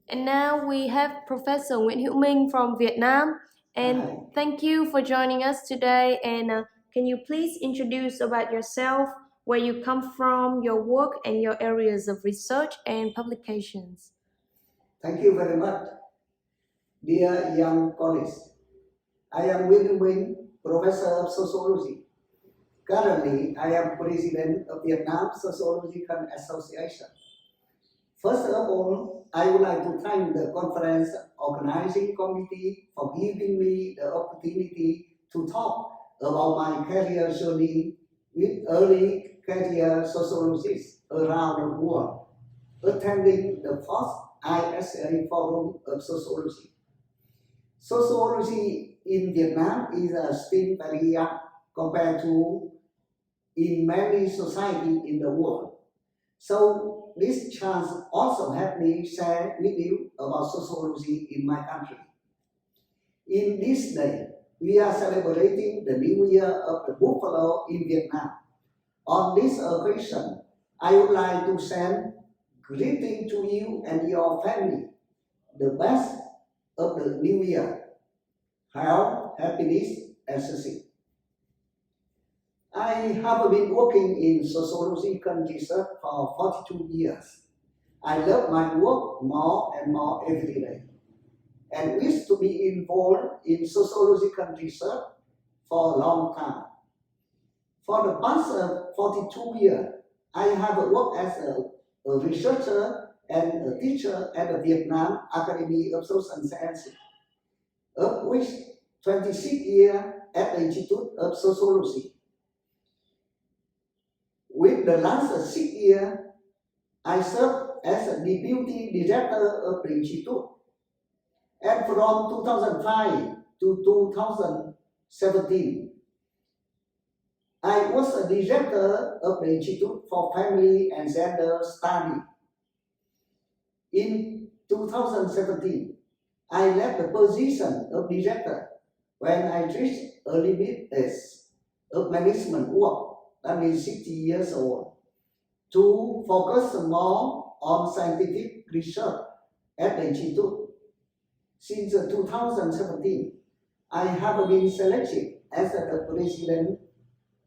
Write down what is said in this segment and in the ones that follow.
And now we have Professor Nguyễn Hữu Minh from Vietnam. And Hi. thank you for joining us today. And can you please introduce about yourself, where you come from, your work, and your areas of research and publications? Thank you very much, dear young colleagues. I am Minh Huu Nguyen, Professor of Sociology. Currently, I am President of Vietnam Sociological Association. First of all, I would like to thank the conference organizing committee for giving me the opportunity to talk about my career journey with early career sociologists around the world, attending the first ISA Forum of Sociology. Sociology in Vietnam is still very young compared to in many societies in the world. So this chance also helped me share with you about sociology in my country. In this day, we are celebrating the New Year of the Buffalo in Vietnam. On this occasion, I would like to send greeting to you and your family, the best of the New Year, health, happiness, and success. I have been working in sociological research for 42 years. I love my work more and more every day and wish to be involved in sociological research for a long time. For the past 42 years, I have worked as a researcher and a teacher at the Vietnam Academy of Social Sciences, of which 26 years at the Institute of Sociology. With the last 6 years, I served as a deputy director of the institute. And from 2005 to 2017, I was a director of the Institute for Family and Gender Study. In 2017, I left the position of director when I reached a limit age of management work, that means 60 years old, to focus more on scientific research at the Institute. Since 2017, I have been selected as the president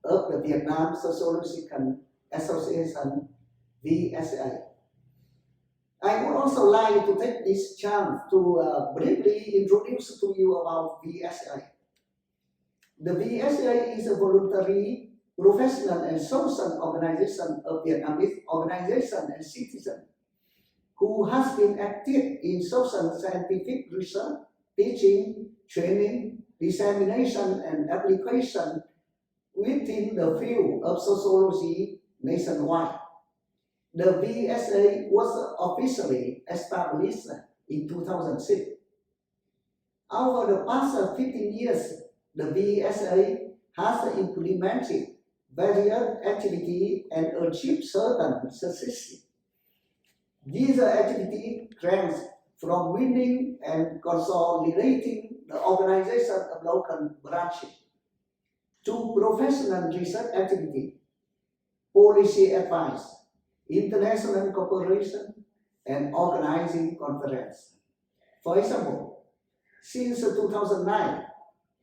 of the Vietnam Sociological Association, VSA. I would also like to take this chance to briefly introduce to you about VSA. The VSA is a voluntary, professional and social organization of Vietnamese organization and citizens who has been active in social scientific research, teaching, training, dissemination and application within the field of sociology nationwide. The VSA was officially established in 2006. Over the past 15 years, the VSA has implemented various activities and achieved certain successes. These activities range from winning and consolidating the organization of local branches to professional research activity, policy advice, international cooperation, and organizing conference. For example, since 2009,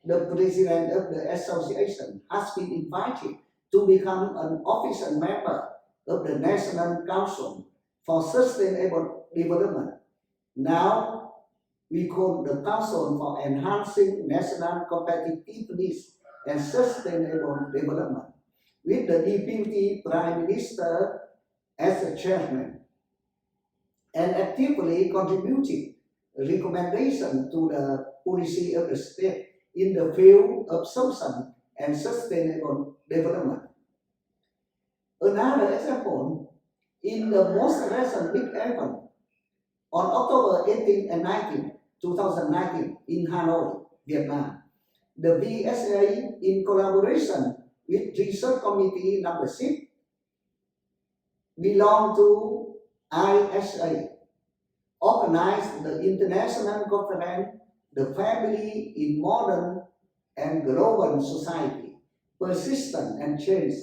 the president of the association has been invited to become an official member of the National Council for Sustainable Development. Now, we call the Council for Enhancing National Competitiveness and Sustainable Development, with the Deputy Prime Minister as the chairman, and actively contributing recommendation to the policy of the state in the field of social and sustainable development. Another example, in the most recent big event on October 18 and 19, 2019 in Hanoi, Vietnam, the VSA, in collaboration with Research Committee number 6, belong to ISA, organized the international conference, The Family in Modern and Global Society, Persistence and Change.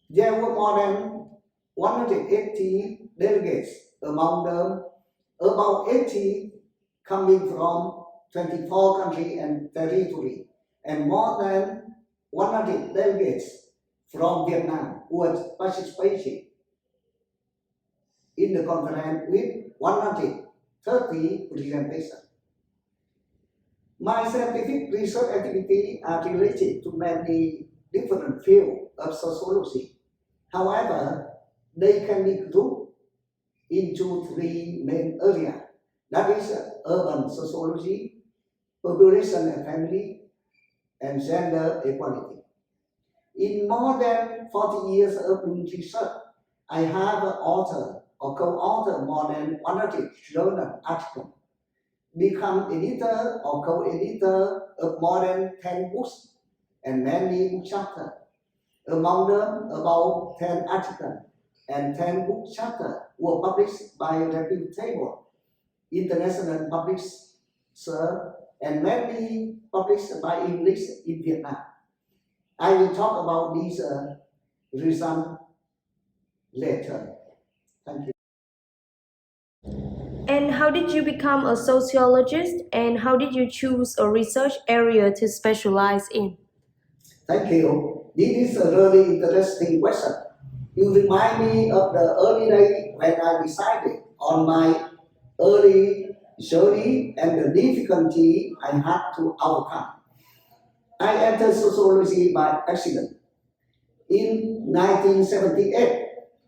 There were more than 180 delegates, among them about 80 coming from 24 countries and territories, and more than 100 delegates from Vietnam who are participating in the conference with 130 presentations. My scientific research activities are related to many different fields of sociology. However, they can be grouped into three main areas. That is urban sociology, population and family, and gender equality. In more than 40 years of doing research, I have authored or co-authored more than 100 journal articles, become editor or co-editor of more than 10 books and many book chapters. Among them, about 10 articles and 10 book chapters were published by reputable international publishers and many published by English in Vietnam. I will talk about these results later. Thank you. And how did you become a sociologist, and how did you choose a research area to specialize in? Thank you. This is a really interesting question. You remind me of the early day when I decided on my early journey and the difficulty I had to overcome. I entered sociology by accident. In 1978,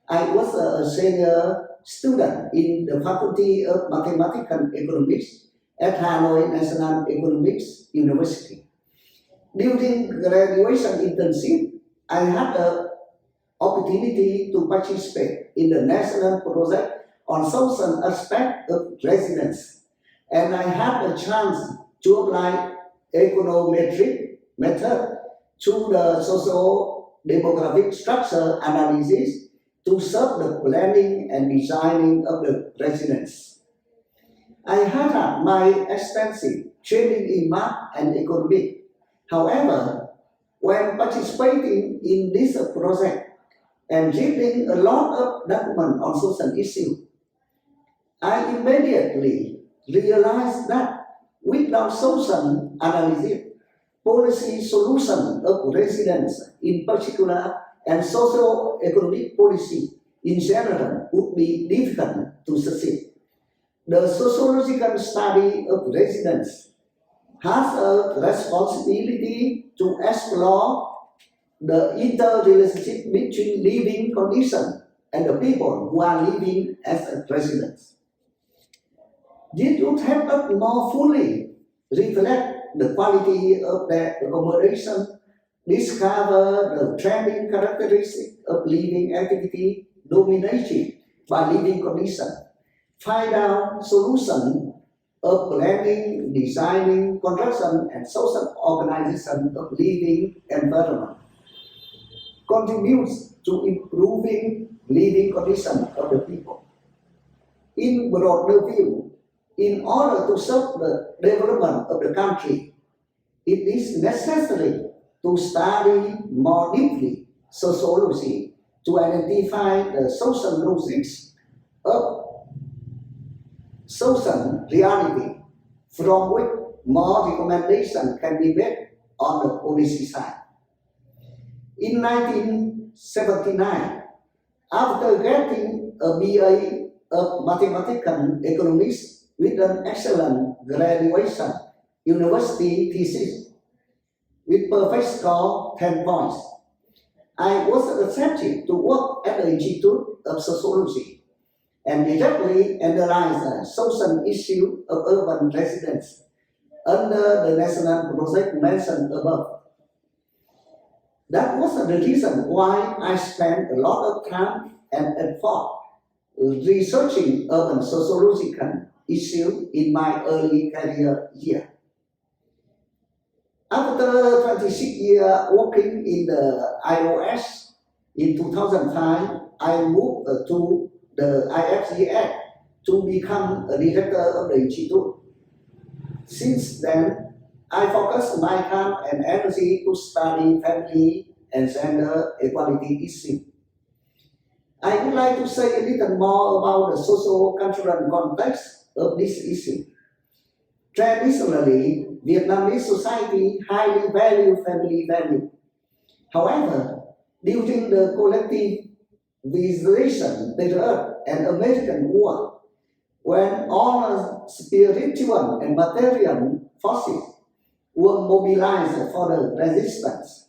I was a senior student in the Faculty of Mathematical Economics at Hanoi National Economics University. During graduation internship, I had an opportunity to participate in the national project on social aspect of residence, and I had a chance to apply econometric method to the social demographic structure analysis to serve the planning and designing of the residence. I had my extensive training in math and economics. However, when participating in this project and reading a lot of documents on social issues, I immediately realized that without social analysis, policy solution of residents in particular and socio-economic policy in general would be difficult to succeed. The sociological study of residents has a responsibility to explore the interrelationship between living conditions and the people who are living as residents. This would help us more fully reflect the quality of their accommodation, discover the trending characteristics of living activity dominated by living conditions, find out solutions of planning, designing, construction, and social organization of living environment, contributes to improving living conditions of the people. In broader view, in order to serve the development of the country, it is necessary to study more deeply sociology to identify the social logics of social reality from which more recommendation can be made on the policy side. In 1979, after getting a BA of Mathematical Economics with an excellent graduation university thesis with perfect score 10 points, I was accepted to work at the Institute of Sociology and directly analyze the social issue of urban residents under the national project mentioned above. That was the reason why I spent a lot of time and effort researching urban sociological issues in my early career year. After 26 years working in the IOS, in 2005, I moved to the IFGF to become a director of the institute. Since then, I focused my time and energy to study family and gender equality issues. I would like to say a little more about the socio-cultural context of this issue. Traditionally, Vietnamese society highly value family value. However, during the collectivization period and American War, when all spiritual and material forces were mobilized for the resistance,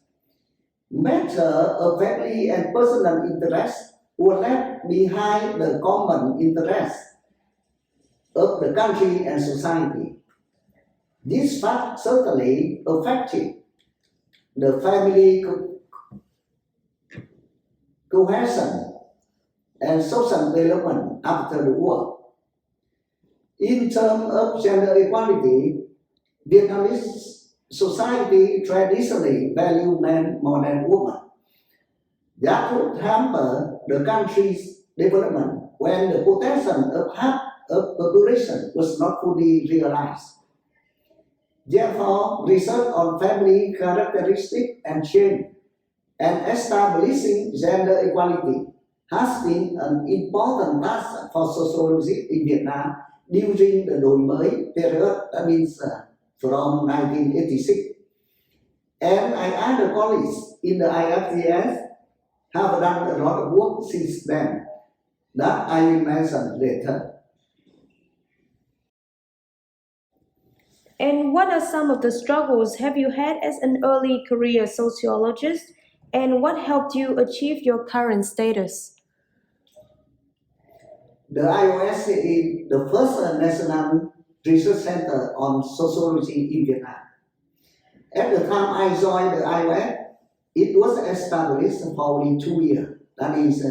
matter of family and personal interest were left behind the common interest of the country and society. This fact certainly affected the family cohesion and social development after the war. In terms of gender equality, Vietnamese society traditionally value men more than women. That would hamper the country's development when the potential of half of population was not fully realized. Therefore, research on family characteristics and change and establishing gender equality has been an important task for sociology in Vietnam during the đổi mới period, that means from 1986. And I other colleagues in the IFGS have done a lot of work since then that I will mention later. And what are some of the struggles have you had as an early career sociologist, and what helped you achieve your current status? The IOS is the first national research center on sociology in Vietnam. At the time I joined the IOS, it was established for only 2 years, that is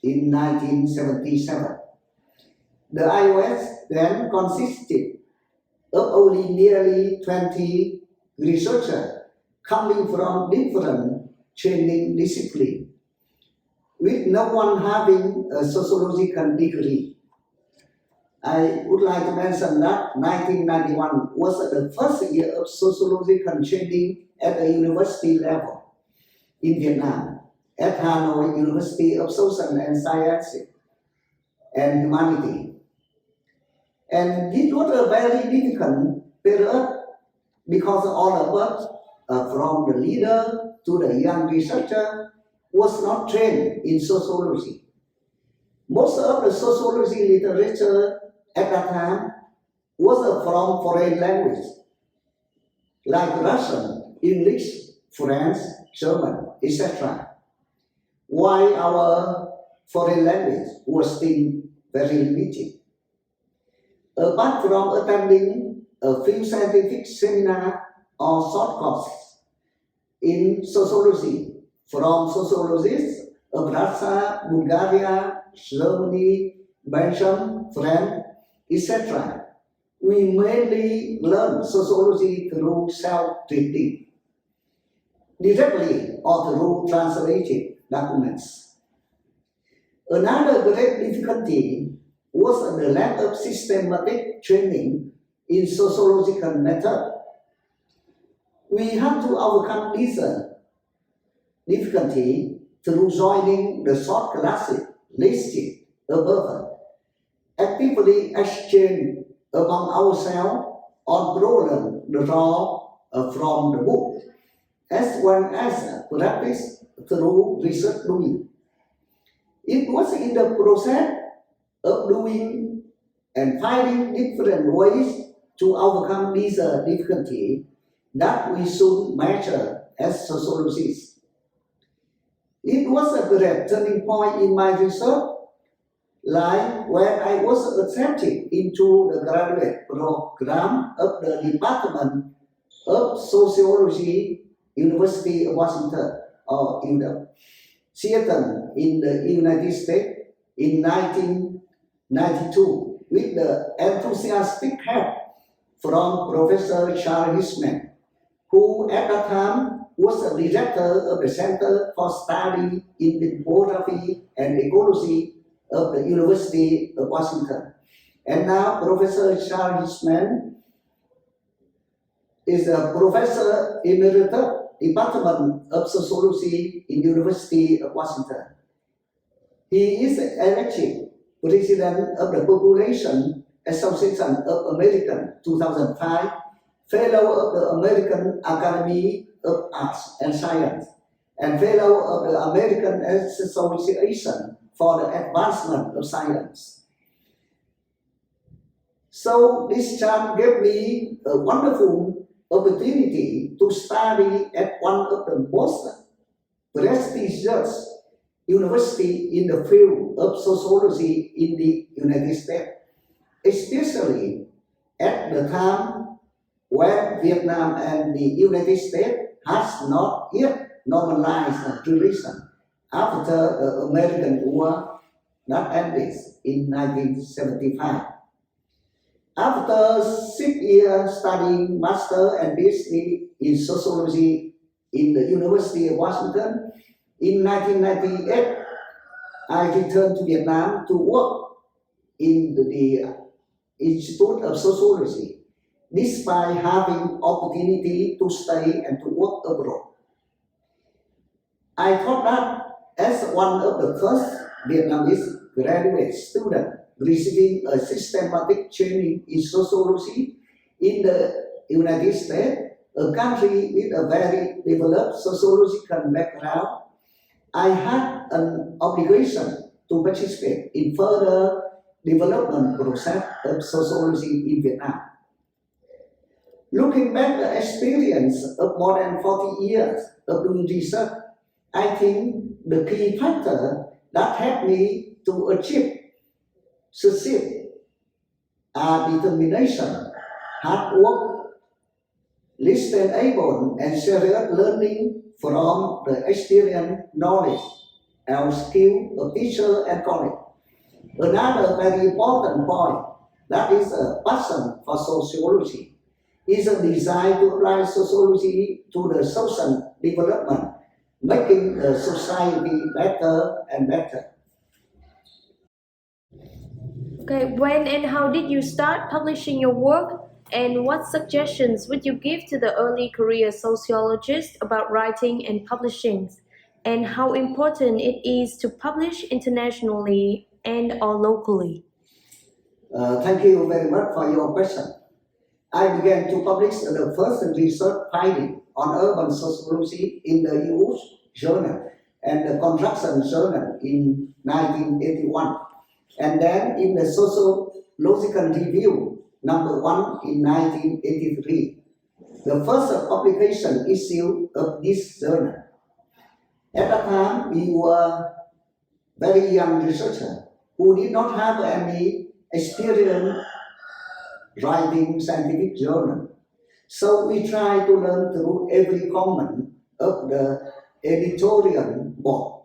in 1977. The IOS then consisted of only nearly 20 researchers coming from different training disciplines, with no one having a sociological degree. I would like to mention that 1991 was the first year of sociological training at the university level in Vietnam, at Hanoi University of Social and Sciences and Humanity. And it was a very difficult period because all of us, from the leader to the young researcher, was not trained in sociology. Most of the sociology literature at that time was from foreign language, like Russian, English, French, German, etc. While our foreign language was still very limited. Apart from attending a few scientific seminars or short courses in sociology from sociologists of Russia, Bulgaria, Germany, Belgium, France, etc., we mainly learn sociology through self-reading, directly or through translated documents. Another great difficulty was the lack of systematic training in sociological method. We had to overcome this difficulty through joining the short classes listed above, actively exchange among ourselves on problems drawn from the book, as well as practice through research doing. It was in the process of doing and finding different ways to overcome this difficulty that we soon mature as sociologists. It was a great turning point in my research, like when I was accepted into the graduate program of the Department of Sociology, University of Washington, or UW, Seattle in the United States in 1992, with the enthusiastic help from Professor Charles Hisman, who at that time was the director of the Center for Study in Biography and Ecology of the University of Washington. And now Professor Charles Hisman is a Professor Emeritus, Department of Sociology in University of Washington. He is elected President of the Population Association of America 2005, Fellow of the American Academy of Arts and Science, and Fellow of the American Association for the Advancement of Science. So this chance gave me a wonderful opportunity to study at one of the most prestigious university in the field of sociology in the United States, especially at the time when Vietnam and the United States has not yet normalized relations after the American War that ended in 1975. After 6 years studying Master and PhD in Sociology in the University of Washington, in 1998, I returned to Vietnam to work in the Institute of Sociology, despite having opportunity to stay and to work abroad. I thought that as one of the first Vietnamese graduate students receiving a systematic training in sociology in the United States, a country with a very developed sociological background, I had an obligation to participate in further development process of sociology in Vietnam. Looking back the experience of more than 40 years of doing research, I think the key factor that helped me to succeed are determination, hard work, listen able, and serious learning from the experience, knowledge, and skill of teacher and colleague. Another very important point that is a passion for sociology is a desire to apply sociology to the social development, making the society better and better. Okay, when and how did you start publishing your work? And what suggestions would you give to the early career sociologists about writing and publishing? And how important it is to publish internationally and or locally? Thank you very much for your question. I began to publish the first research finding on urban sociology in the EU journal and the Construction Journal in 1981, and then in the Sociological Review number 1 in 1983, the first publication issue of this journal. At that time, we were very young researchers who did not have any experience writing scientific journal. So we tried to learn through every comment of the editorial board.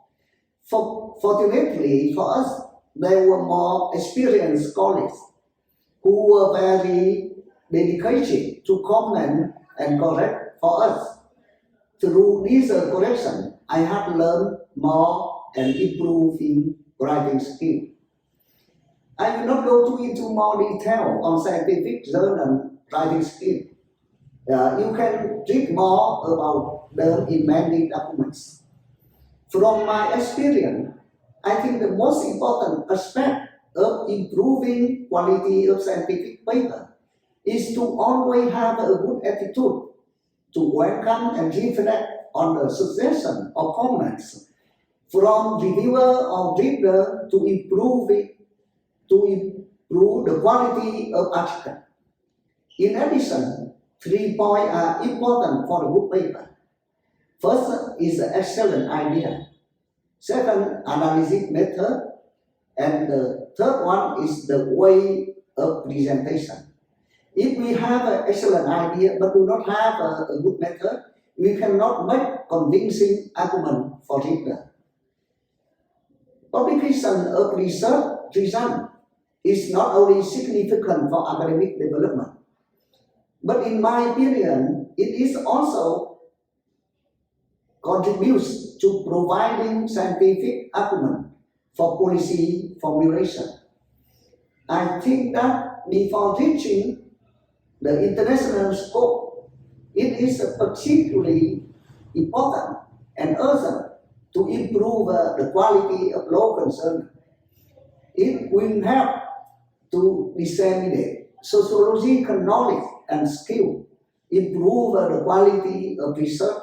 Fortunately for us, there were more experienced colleagues who were very dedicated to comment and correct for us. Through this correction, I had learned more and improving writing skill. I will not go into more detail on scientific journal writing skill. You can read more about them in many documents. From my experience, I think the most important aspect of improving quality of scientific paper is to always have a good attitude to welcome and reflect on the suggestion or comments from reviewer or reader to improve the quality of article. In addition, 3 points are important for a good paper. First is the excellent idea. Second, analysis method. And the third one is the way of presentation. If we have an excellent idea but do not have a good method, we cannot make convincing argument for reader. Publication of research result is not only significant for academic development, but in my opinion, it is also contributes to providing scientific argument for policy formulation. I think that before reaching the international scope, it is particularly important and urgent to improve the quality of local journals. It will help to disseminate sociological knowledge and skill, improve the quality of research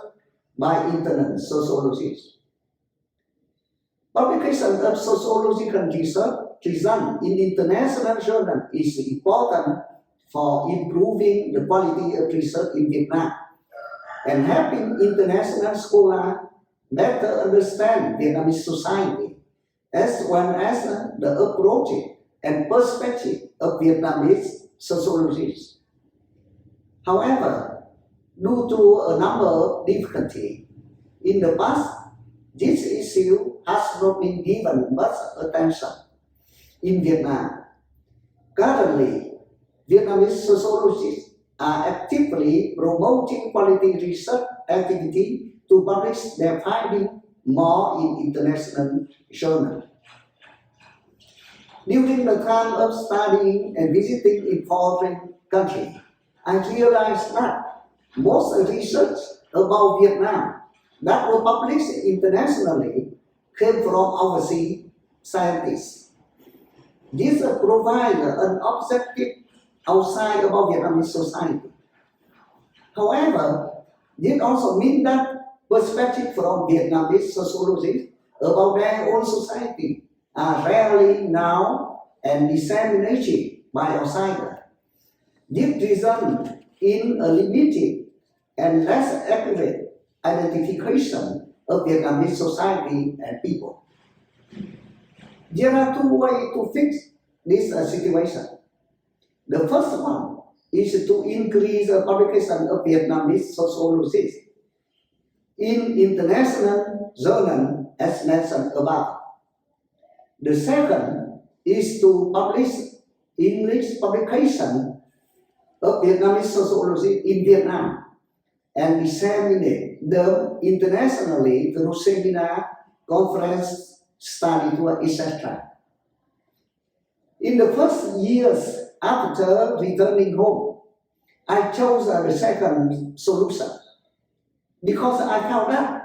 by internal sociologists. Publication of sociological research result in international journals is important for improving the quality of research in Vietnam and helping international scholars better understand Vietnamese society as well as the approach and perspective of Vietnamese sociologists. However, due to a number of difficulties in the past, this issue has not been given much attention in Vietnam. Currently, Vietnamese sociologists are actively promoting quality research activity to publish their findings more in international journals. During the time of studying and visiting in foreign countries, I realized that most research about Vietnam that were published internationally came from overseas scientists. This provides an objective outside about Vietnamese society. However, this also means that perspectives from Vietnamese sociologists about their own society are rarely known and disseminated by outsiders. This results in a limited and less accurate identification of Vietnamese society and people. There are two ways to fix this situation. The first one is to increase the publication of Vietnamese sociologists in international journals as mentioned above. The second is to publish English publication of Vietnamese sociology in Vietnam and disseminate them internationally through seminar, conference, study tour, etc. In the first years after returning home, I chose the second solution because I found that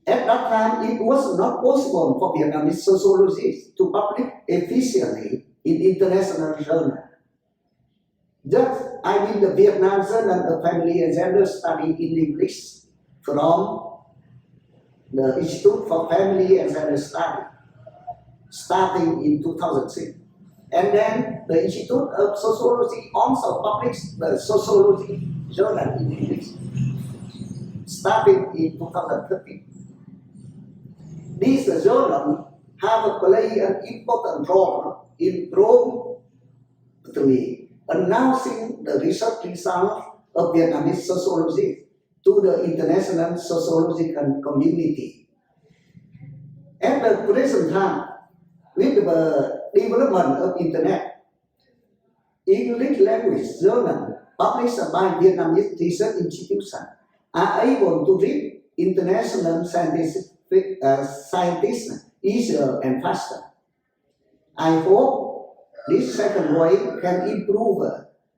at that time it was not possible for Vietnamese sociologists to publish efficiently in international journals. Thus, I did the Vietnam Journal of Family and Gender Study in English from the Institute for Family and Gender Study, starting in 2006. And then the Institute of Sociology also published the Sociology Journal in English, starting in 2013. These journals have played an important role in promptly announcing the research results of Vietnamese sociology to the international sociological community. At the present time, with the development of Internet, English language journals published by Vietnamese research institutions are able to reach international scientists easier and faster. I hope this second way can improve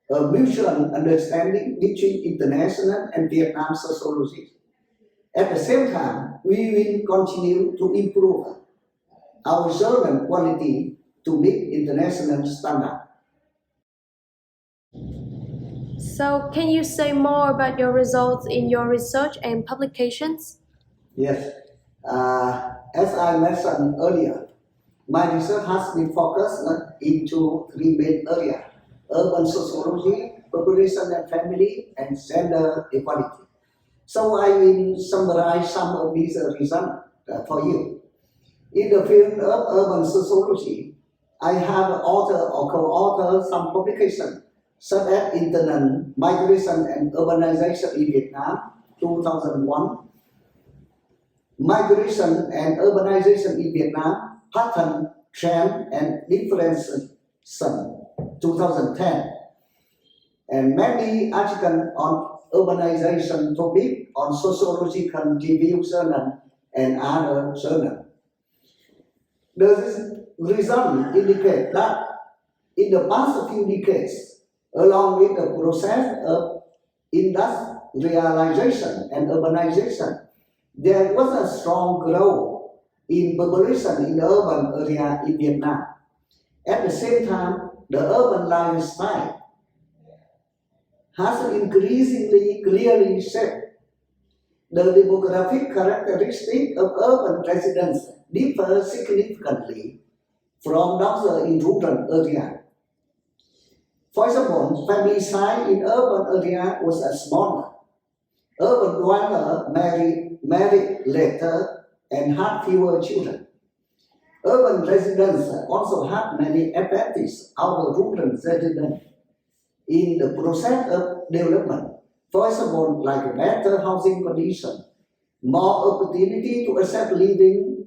a mutual understanding between international and Vietnam sociology. At the same time, we will continue to improve our journal quality to meet international standards. So, can you say more about your results in your research and publications? Yes. As I mentioned earlier, my research has been focused into three main areas: urban sociology, population and family, and gender equality. So I will summarize some of these results for you. In the field of urban sociology, I have authored or co-authored some publications such as Internal Migration and Urbanization in Vietnam, 2001, Migration and Urbanization in Vietnam, Pattern, Trend, and Differentiation, 2010, and many articles on urbanization topic on Sociological Review Journal and other journals. The result indicate that in the past few decades, along with the process of industrialization and urbanization, There was a strong growth in population in the urban area in Vietnam. At the same time, the urban lifestyle has increasingly clearly shaped. The demographic characteristics of urban residents differ significantly from those in rural areas. For example, family size in urban area was smaller. Urban dwellers married later and had fewer children. Urban residents also had many advantages over rural residents in the process of development. For example, like better housing condition, more opportunity to access living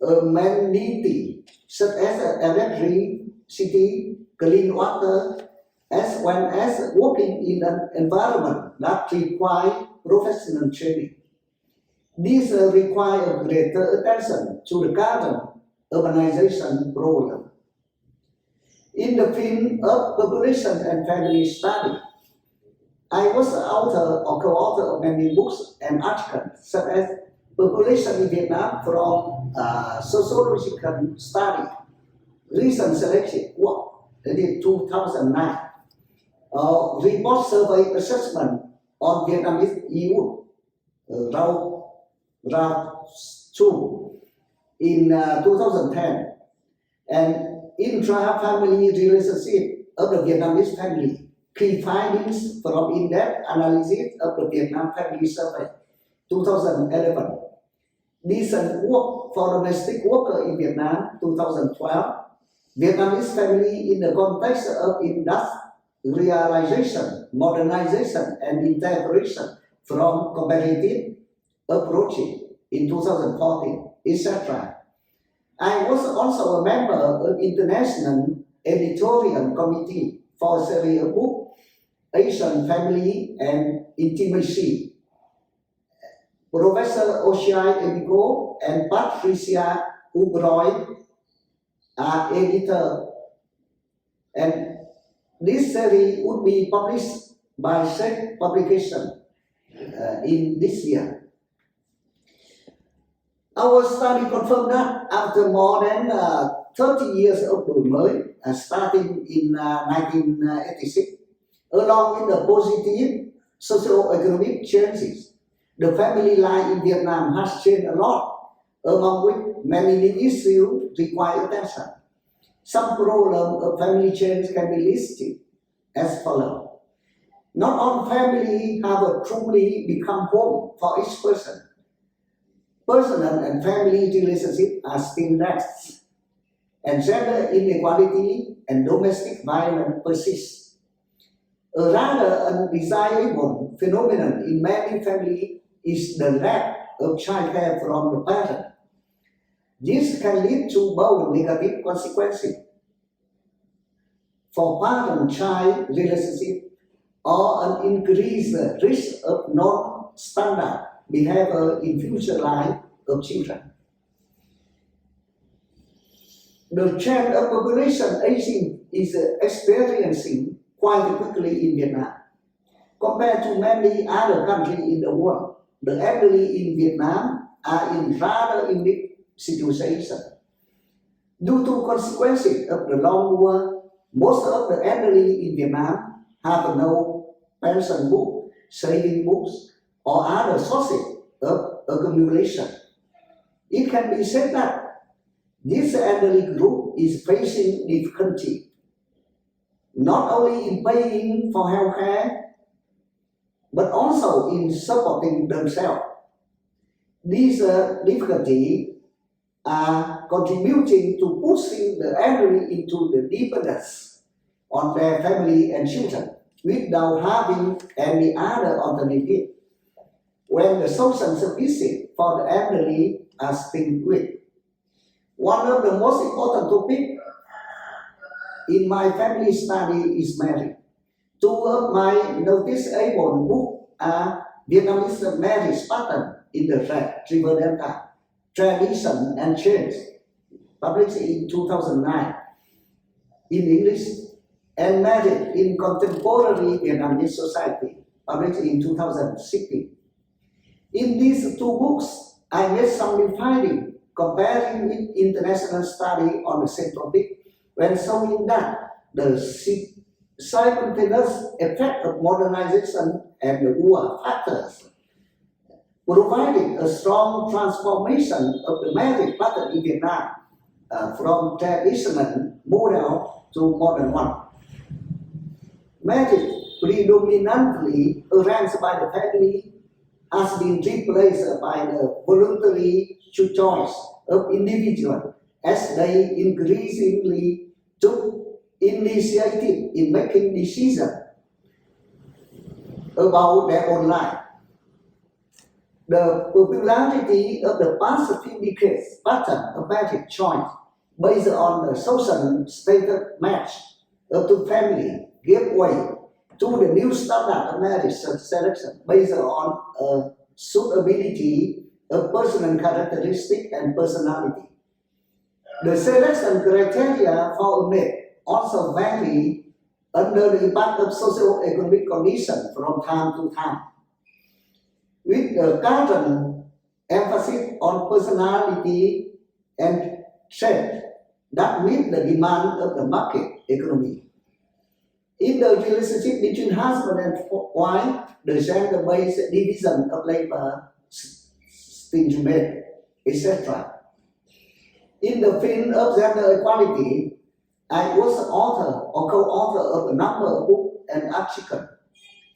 amenity such as electricity, clean water, as well as working in an environment that requires professional training. These require greater attention to the current urbanization problem. In the field of population and family study, I was the author or co-author of many books and articles, such as Population in Vietnam from Sociological Study, Recent Selection Work, in 2009, Report Survey Assessment on Vietnamese youth, round 2 in 2010, and intra-family relationship of the Vietnamese family. Key findings from in-depth analysis of the Vietnam Family Survey, 2011. Decent work for domestic worker in Vietnam, 2012. Vietnamese family in the context of industrialization, modernization, and integration from comparative approaches in 2014, etc. I was also a member of International Editorial Committee for a series of books, Asian Family and Intimacy. Professor Oshai Emiko and Patricia Ubroy are editor, and this series would be published by Sec Publication in this year. Our study confirmed that after more than 30 years of đổi mới, starting in 1986, along with the positive socio-economic changes, the family life in Vietnam has changed a lot, among which many new issues require attention. Some problems of family change can be listed as follows. Not all families have truly become home for each person. Personal and family relationships are still lacks, and gender inequality and domestic violence persist. A rather undesirable phenomenon in many families is the lack of childcare from the parent. This can lead to both negative consequences for parent-child relationship or an increased risk of non-standard behavior in future life of children. The trend of population aging is experiencing quite quickly in Vietnam. Compared to many other countries in the world, the elderly in Vietnam are in rather unique situation. Due to consequences of the long war, most of the elderly in Vietnam have no pension book, saving books, or other sources of accumulation. It can be said that this elderly group is facing difficulty not only in paying for health care, but also in supporting themselves. These difficulties are contributing to pushing the elderly into the dependence on their family and children without having any other alternative when the social services for the elderly are still weak. One of the most important topics in my family study is marriage. Two of my noticeable books are Vietnamese marriage pattern in the River Delta, Tradition and Change, published in 2009 in English, and Marriage in Contemporary Vietnamese Society, published in 2016. In these two books, I made some new finding comparing with international study on the same topic when showing that the simultaneous effect of modernization and the war factors provided a strong transformation of the marriage pattern in Vietnam from traditional model to modern one. Marriage predominantly arranged by the family has been replaced by the voluntary choice of individuals as they increasingly took initiative in making decisions about their own life. The popularity of the past few decades pattern of marriage choice based on the social status match of the family gave way to the new standard of marriage selection based on suitability of personal characteristic and personality. The selection criteria for a mate also vary under the impact of socio-economic conditions from time to time. With the current emphasis on personality and trait that meet the demand of the market economy. In the relationship between husband and wife, the gender-based division of labor stimulate, etc. In the field of gender equality, I was the author or co-author of a number of books and articles.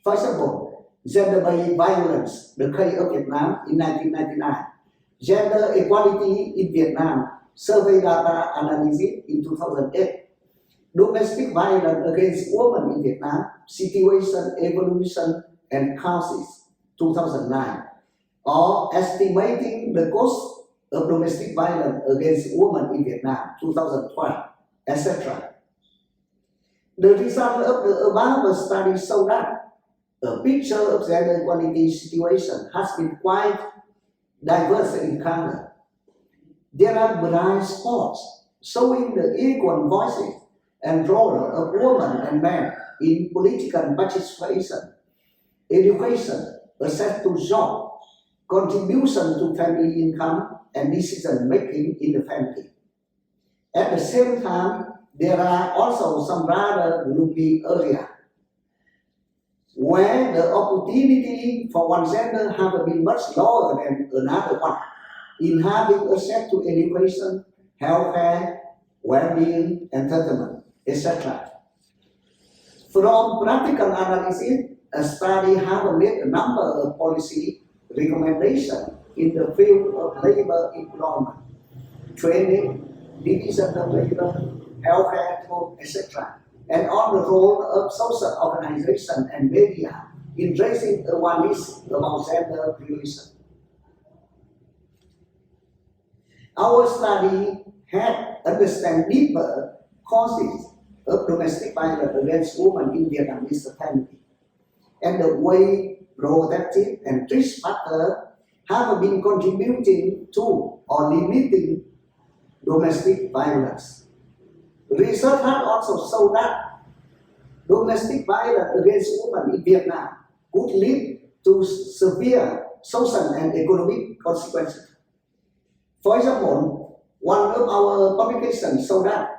For example, Gender-Based Violence, The Case of Vietnam in 1999, Gender Equality in Vietnam, Survey Data Analysis in 2008, Domestic Violence Against Women in Vietnam, Situation, Evolution, and Causes, 2009, or Estimating the Cost of Domestic Violence Against Women in Vietnam, 2012, etc. The result of the above study show that a picture of gender equality situation has been quite diverse in color. There are blind spots showing the equal voices and role of women and men in political participation, education, access to job, contribution to family income, and decision making in the family. At the same time, there are also some rather gloomy areas where the opportunity for one gender have been much lower than another one in having access to education, healthcare, well-being, entertainment, etc. From practical analysis, a study has made a number of policy recommendations in the field of labor employment, training, division of labor, healthcare, etc., and on the role of social organization and media in raising awareness about gender relations. Our study had understand deeper causes of domestic violence against women in Vietnamese family, and the way protective and risk factors have been contributing to or limiting domestic violence. Research has also shown that domestic violence against women in Vietnam could lead to severe social and economic consequences. For example, one of our publications showed that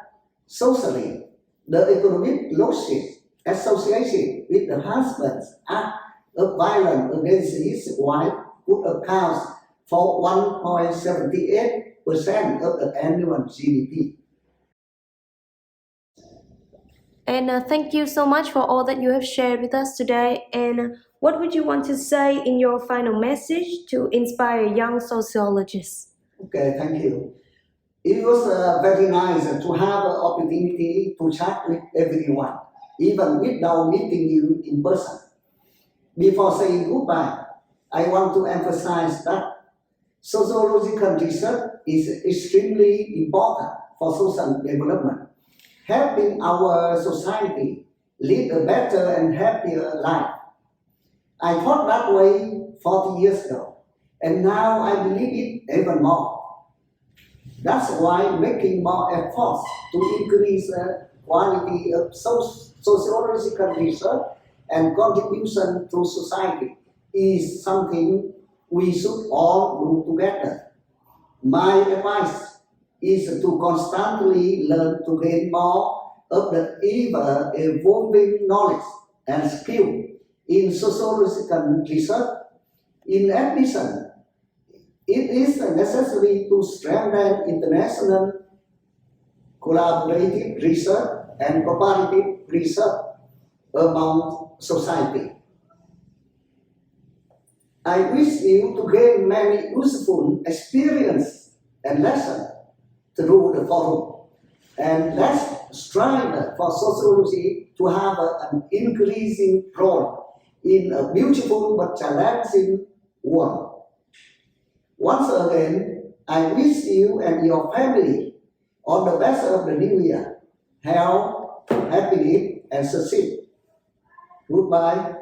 socially, the economic losses associated with the husband's act of violence against his wife could account for 1.78% of the annual GDP. And thank you so much for all that you have shared with us today. And what would you want to say in your final message to inspire young sociologists? Okay, thank you. It was very nice to have an opportunity to chat with everyone, even without meeting you in person. Before saying goodbye, I want to emphasize that sociological research is extremely important for social development, helping our society lead a better and happier life. I thought that way 40 years ago, and now I believe it even more. That's why making more efforts to increase the quality of sociological research and contribution to society is something we should all do together. My advice is to constantly learn to gain more of the ever-evolving knowledge and skill in sociological research. In addition, it is necessary to strengthen international collaborative research and comparative research among society. I wish you to gain many useful experience and lessons through the forum, and let's strive for sociology to have an increasing role in a beautiful but challenging world. Once again, I wish you and your family all the best of the new year, health, happiness, and success. Goodbye.